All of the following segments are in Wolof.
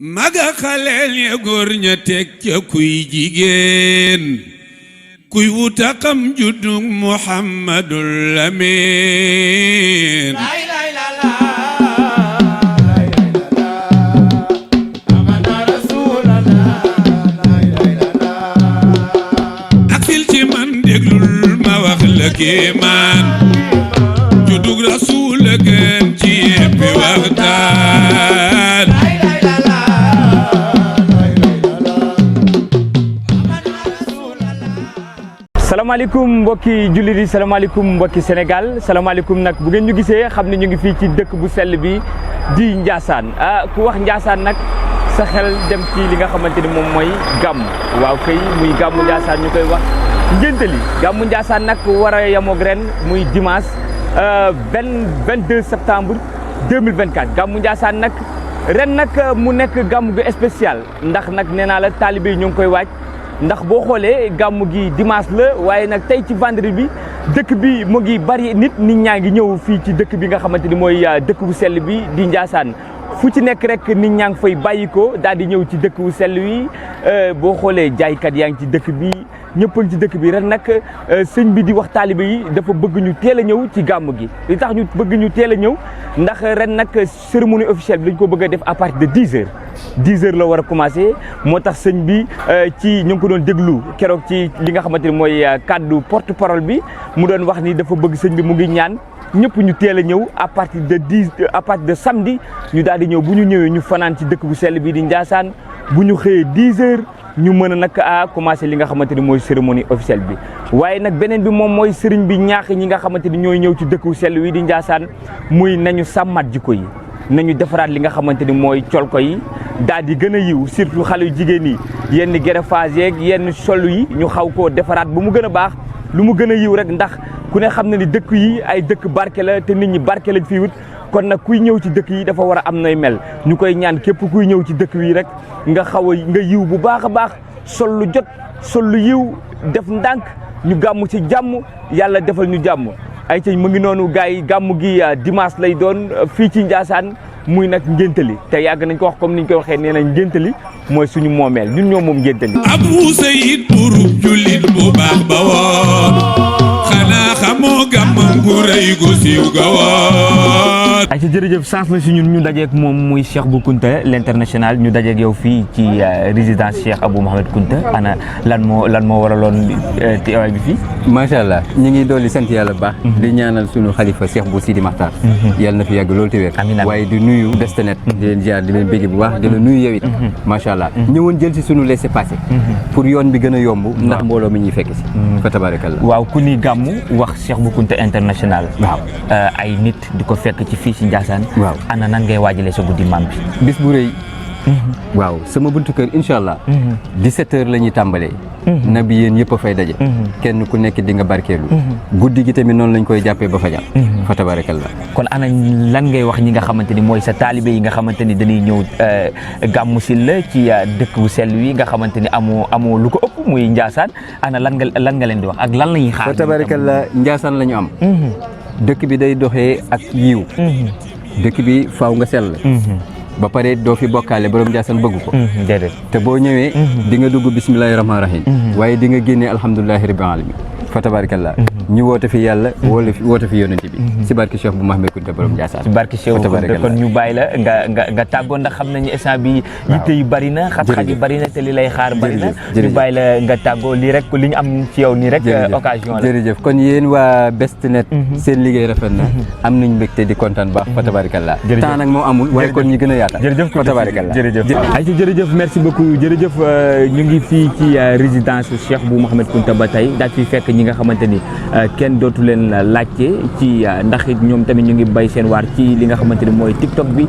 maga xaleel ya góor ña teg ca kuy jigéen kuy wuta xam juddug Muhammadul Amin ak fil ci man déglul ma wax la kéemaan juddug Rasuul la gën ci yéppi waxtaan salaamaaleykum mbokki jullit yi salaamaaleykum mbokki Sénégal salaamaaleykum nag bu ngeen ñu gisee xam ne ñu ngi fii ci dëkk bu sell bi di Ndiassane ku wax Ndiassane nag sa xel dem ci li nga xamante ni moom mooy gàmm waaw kay muy gàmmu Ndiassane ñu koy wax ngénte li gàmmu Ndiassane nag war a yemoog ren muy dimanche 22 septembre 2024 gàmmu Ndiassane nag ren nag mu nekk gàmm gu spécial ndax nag nee naa la taalibe yi ñu ngi koy waaj ndax boo xoolee gàmm gi dimanche la waaye nag tey ci vendredi bi dëkk bi mu ngi bari nit ñaa ngi ñëw fii ci dëkk bi nga xamante ni mooy dëkk bu sell bi di Ndiassane fu ci nekk rek nit ñaa ngi fay bàyyi ko daal di ñëw ci dëkk bu sell wi boo xoolee jaaykat yaa ngi ci dëkk bi ñëpp a ngi ci dëkk bi ren nag sëñ bi di wax taalibe yi dafa bëgg ñu teel a ñëw ci gàmm gi li tax ñu bëgg ñu teel a ñëw ndax ren nag cérémonie officielle bi dañ ko bëgg a def à partir de 10 heures 10 heures la war a commencé moo tax sëñ bi ci ñu ngi ko doon déglu keroog ci li nga xamante ni mooy kàddu porte parole bi mu doon wax ni dafa bëgg sëñ bi mu ngi ñaan ñëpp ñu teel a ñëw à partir de samedi ñu daal di ñëw bu ñu ñëwee ñu fanaan ci dëkk bu sell bi di Ndiassane bu ñu xëyee 10 heures ñu mën a nag a commencé li nga xamante ni mooy cérémonie officielle bi waaye nag beneen bi moom mooy sëriñ bi ñaax ñi nga xamante ni ñooy ñëw ci dëkk bu sell wi di Ndiassane muy nañu sàmmat jikko yi nañu defaraat li nga xamante ni mooy colko yi daal di gën a yiw surtout xale yu jigéen yi yenn greffage yeeg yenn sol yi ñu xaw koo defaraat bu mu gën a baax lu mu gën a yiw rek ndax ku ne xam na ni dëkk yi ay dëkk barke la te nit ñi barke lañ fi wut kon nag kuy ñëw ci dëkk yi dafa war a am nay mel ñu koy ñaan képp kuy ñëw ci dëkk yi rek nga xaw a nga yiw bu baax a baax sol lu jot sol lu yiw def ndànk ñu gàmm ci jàmm yàlla defal ñu jàmm ay ca mu ngi noonu gars yi gàmm gi dimanche lay doon fii ci Ndiassane muy nag ngéntali te yàgg nañ ko wax comme niñ koy waxee nee nañ ngéntali mooy suñu moomeel ñun ñoo moom ngéntali Abu Sayid burub jullit bu baax ba woon xanaa xamoo gàmmam gu rëy gu siiw ga woon ay ca jërëjëf sens la si ñun ñu dajeek moom muy Cheikh Bou Kounta l'international ñu dajeek yow fii ci résidence Cheikh Abou Mouhamed Kounta ana lan moo waraloon teewaay bi fii macha allah ñu ngi dolli sant yàlla bu baax di ñaanal sunu xalifa Cheikh Bou Sidi Makhtar yàlla na fi yàgg loolu te wér waaye di nuyu Bestenet di leen ziar di leen bégg bu baax di la nuyu yow it macha allah ñëwoon jël si sunu laissez-passer pour yoon bi gën a yomb ndax mbooloo mi ñuy fekk si fa tabarakallah waaw ku ni gàmmu wax Cheikh Bou Kounta international waaw ay nit di ko fekk ci fii si Ndiassane waaw ana nan ngay waajalee sa guddi maam bi bis bu rëy waaw sama buntu kër incha allah 17 heures la ñuy tàmbalee na bi yéen yëpp a fay daje kenn ku nekk di nga barkeelu guddi gi tamit noonu lañ koy jàppee ba fajar fa tabarakallah kon ana lan ngay wax ñi nga xamante ni mooy sa taalibe yi nga xamante ni dañuy ñëw gàmmu si la ci dëkk bu sell wi nga xamante ni amoo lu ko ëpp muy Ndiassane ana lan nga leen di wax ak lan la ñuy xaar fa tabarakallah Ndiassane la ñu am dëkk bi day doxee ak yiw dëkk bi faaw nga sell ba pare doo fi bokkaale borom Ndiassane bëgg ko déedéet te boo ñëwee di nga dugg bismillahi rahmaani rahim waaye di nga génnee alhamdulilahi rabbil alamin fa tabarakallah ñu woote fi yàlla woote fi yonent bi si barke Cheikh Bou Mouhamed Kounta borom Ndiassane si barke Cheikh Bou Kounta kon ñu bàyyi la nga tàggoo ndax xam nañu instant bi yitte yu bari na xat-xat yu bari na te li lay xaar bari na ñu bàyyi la nga tàggoo lii rek li ñu am ci yow nii rek occasion la jërëjëf kon yéen waa Bestenet seen liggéey rafet na am nañ mbégte di kontaan baax fa tabarakallah temps nag moo amul waaye kon ñi gën a yaatal jërëjëf fa tabarakallah ay ci jërëjëf merci beaucoup jërëjëf ñu ngi fii ci résidence Cheikh Bou Mouhamed Kounta ba tey daal fi fekk ñi nga xamante ni kenn dootu leen laajte ci ndax ñoom tamit ñu ngi bay seen waar ci li nga xamante ni mooy TikTok bi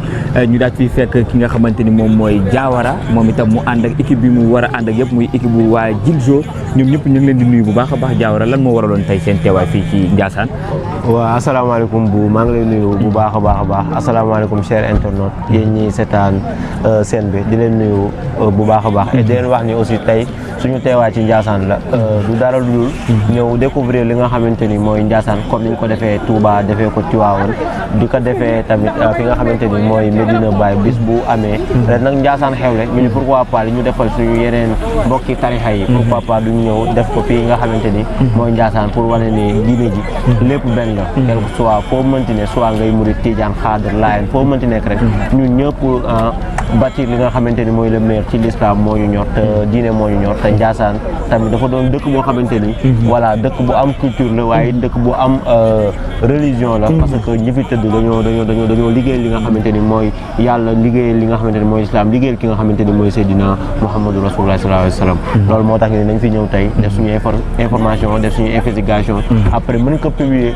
ñu daal fi fekk ki nga xamante ni moom mooy Diawara moom itam mu ànd ak équipe bi mu war a ànd ak yëpp muy équipe bu waa Jilzo ñoom ñëpp ñu ngi leen di nuyu bu baax a baax Diawara lan moo waraloon tey seen teewaay fii ci Ndiassane waaw asalaamaaleykum bu maa ngi lay nuyu bu baax a baax asalaamaaleykum cher internaute yéen ñi seetaan seen bi di leen nuyu bu baax a baax et di leen wax ni aussi tey suñu teewaay ci Ndiassane la du dara lu dul ñëw découvrir li nga xamante ni mooy Ndiassane comme niñ ko defee Touba defee ko Tivaouane di ko defee tamit fi nga xamante ni mooy Medina Baye bis bu amee ren nag Ndiassane xewle ñu ni pourquoi pas li ñu defal suñu yeneen mbokki tarixa yi pourquoi pas duñ ñëw def ko fii nga xamante ni mooy Ndiassane pour wane ni diine ji lépp benn la quel que soit foo mënti ne soit ngay murid Tijaan Xaadir Laayeen foo mënti nekk rek ñun ñëpp bâtir li nga xamante ni mooy le meilleur ci l'islam moo ñu ñor te diine moo ñu ñor te Ndiassane tamit dafa doon dëkk boo xamante ni voilà dëkk bu am culture la waaye dëkk bu am religion la parce que ñi fi tëdd dañoo liggéey li nga xamante ni mooy yàlla liggéey li nga xamante ni mooy islam liggéey ki nga xamante ni mooy Seydina Muhammadu Rasulullah sallallahu alayhi wa sallam loolu moo tax ni nañ fi ñëw tey def suñu information def suñu investigation après mën ko publier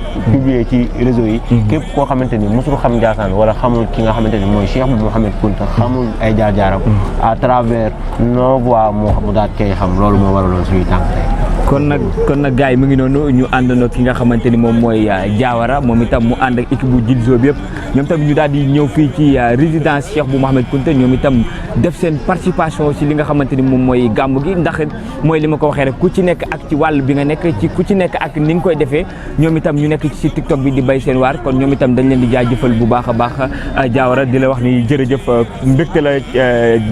ci réseau yi képp koo xamante ni mosul xam Ndiassane wala xamul ki nga xamante ni mooy Cheikh Mouhamed Kounta xamul ay jaar-jaaram à travers nos voix mu daat koy xam loolu moo waraloon suñuy tànk tey kon nag gars yi mu ngi noonu ñu àndandoo ki nga xamante ni moom mooy Diawara moom itam mu ànd ak équipe bu Djilzo bi yëpp ñoom tam ñu daal di ñëw fii ci résidence Cheikh bu Mouhamed Kounta ñoom itam def seen participation ci li nga xamante ni moom mooy gàmm gi ndax mooy li ma ko waxee rek ku ci nekk ak ci wàll bi nga nekk ci ku ci nekk ak ni nga koy defee ñoom itam ñu nekk ci TikTok bi di bay seen waar kon ñoom itam dañ leen di jaajëfal bu baax a baax Diawara di la wax ni jërëjëf mbégte la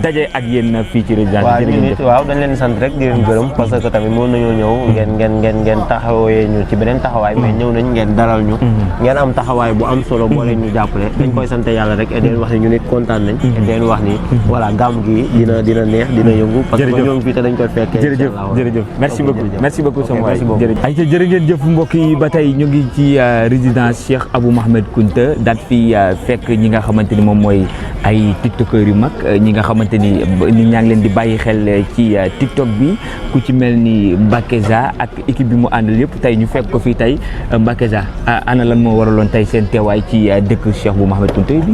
daje ak yéen fii ci résidence bi. waaw dañ leen sant rek di leen gërëm parce que tamit mën nañoo ñëw ngeen taxawee ñu ci beneen taxawaay mais ñëw nañ ngeen dalal ñu ngeen am taxawaay bu am solo boo leen ñu jàppale dañ koy sant yàlla rek et den wax ni ñu nit kontaan nañ et den wax ni voilà gàmm gi dina neex dina yëngu parce que ñoo ngi fii te dañ koy fekkee jërëjëf merci beaucoup sama waay jërëjëf ay ca jërë ngeen jëf mbokk yi ba tey ñu ngi ci résidence Cheikh Abou Mouhamed Kounta daat fi fekk ñi nga xamante ni moom mooy ay tiktokeurs yu mag ñi nga xamante ni nit ñaa ngi leen di bàyyi xel ci tiktok bi ku ci mel ni Mbakeza ak équipe bi mu àndal yëpp tey ñu fekk ko fii tey Mbakeza ana lan moo waraloon tey seen teewaay ci dëkk Cheikh bu Mouhamed Kounta bi.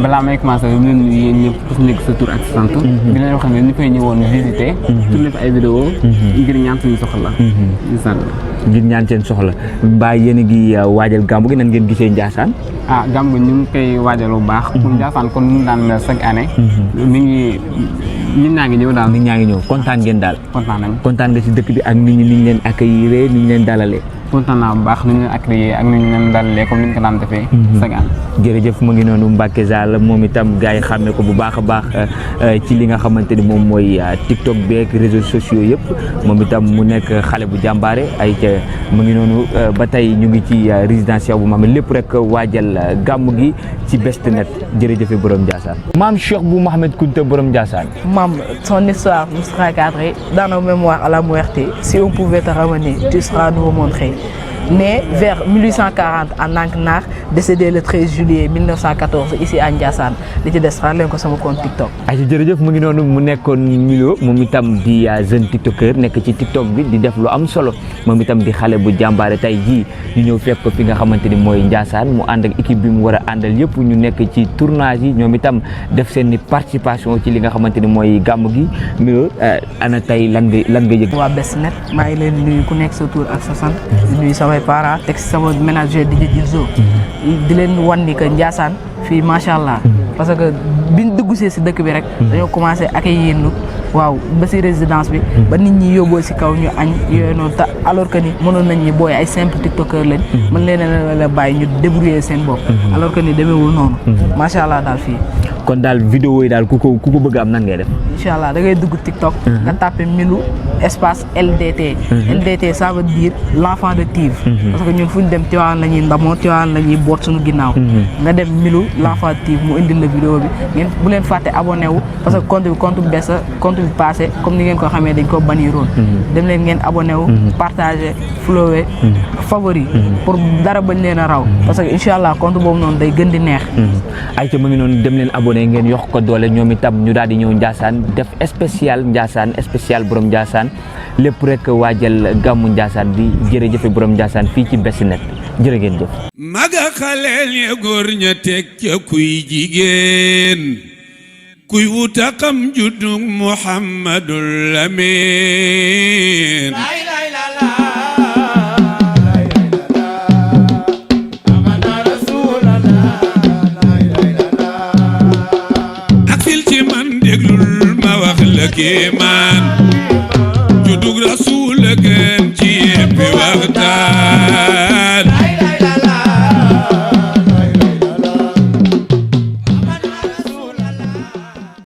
balaa may commencé ñu leen nuyu yéen ñëpp ku si nekk sa tur ak sa sant. di leen wax ne ñu fay ñëwoon visiter. tourné fi ay vidéo ngir ñaan suñu soxla. ngir ñaan seen soxla mbaa yéen a ngi waajal gàmmu gi nan ngeen gisee Ndiassane. gàmmu ñu ngi koy waajal bu baax. pour Ndiassane kon ñu daan mel chaque année. nit ñaa ngi ñëw daal. nit ñaa ngi ñëw kontaan ngeen daal. kontaan nañ kontaan nga si dëkk bi ak nit ñi niñ leen accueillir niñ leen dalalee. kontaan naa bu baax ni ñu leen accueillir ak ni ñu leen dalalee comme ni ñu ko daan defee. chaque année. jërëjëf mu ngi noonu Mbacke Zall moom itam gars yi xàmme ko bu baax a baax ci li nga xamante ni moom mooy TikTok beeg réseaux sociaux yëpp moom itam mu nekk xale bu jàmbaare ay ca mu ngi noonu ba tey ñu ngi ci résidence Cheikh bu Mouhamed lépp rek waajal gàmm gi ci Best Net jërëjëfe borom Ndiassane. maam Cheikh bu Mouhamed Kounta borom Ndiassane. Maam, son histoire nous sera cadrée dans nos mémoires à la muerte. Si on pouvait te ramener, tu seras nous montrer. Né vers 1840 à Nanknar, décédé le 13 juillet 1914 ici à Ndiassane li ci des xaar leen ko sama compte TikTok. ay jërëjëf mu ngi noonu mu nekkoon Milo moom itam di jeune tiktoker nekk ci TikTok bi di def lu am solo moom itam di xale bu jàmbaare tey jii ñu ñëw fekk ko fi nga xamante ni mooy Ndiassane mu ànd ak équipe bi mu war a àndal yëpp ñu nekk ci tournage yi ñoom itam def seen participation ci li nga xamante ni mooy gàmm gi Milo ana tey lan nga yëg. waa Best Net maa ngi leen nuyu ku nekk sa tur ak sa sant di nuyu samay parents teg si sama ménager di Djilzo di leen wan ni que Ndiassane fii macha allah parce que biñ dugg see si dëkk bi rek dañoo commencé accueillir ñu waaw ba si résidence bi ba nit ñi yóbboo si kaw ñu añ yooyu noonu te alors que ni mënoon nañ ñi booy ay simple tiktokeur lañ mën leen la bàyyi ñu débrouiller seen bopp alors que ni demeewul noonu macha allah daal fii. kon daal vidéo yi daal ku ko bëgg am nan ngay def. incha allah da ngay dugg TikTok. nga tapé Milou espace LDT. LDT ça veut dire l'enfant de Tive. parce que ñun fu ñu dem Tivaouane la ñuy ndamoo Tivaouane la ñuy boot suñu ginnaaw. nga dem Milou l'enfant de Tive mu indil la vidéo bi ngeen bu leen fàtte abonné wu parce que compte bu bees la compte bi passé comme ni ngeen ko xamee dañ ko baniroon. dem leen ngeen abonné wu. partagé flowé favori. pour dara bañ leen a raw. parce que incha allah compte boobu noonu day gën di neex. ayca mu ngi noonu dem leen abonné ngeen yokk ko doole ñoom itam ñu daal di ñëw Ndiassane def spécial Ndiassane spécial borom Ndiassane lépp rek waajal gàmmu Ndiassane bi jërëjëfe borom Ndiassane fii ci Best Net jërë ngeen jëf. maga xaleel ya góor ña teg ca kuy jigéen kuy wuta xam juddu Muhammadul Amin ak fil ci man déglul ma wax la kéemaan juddug Rasul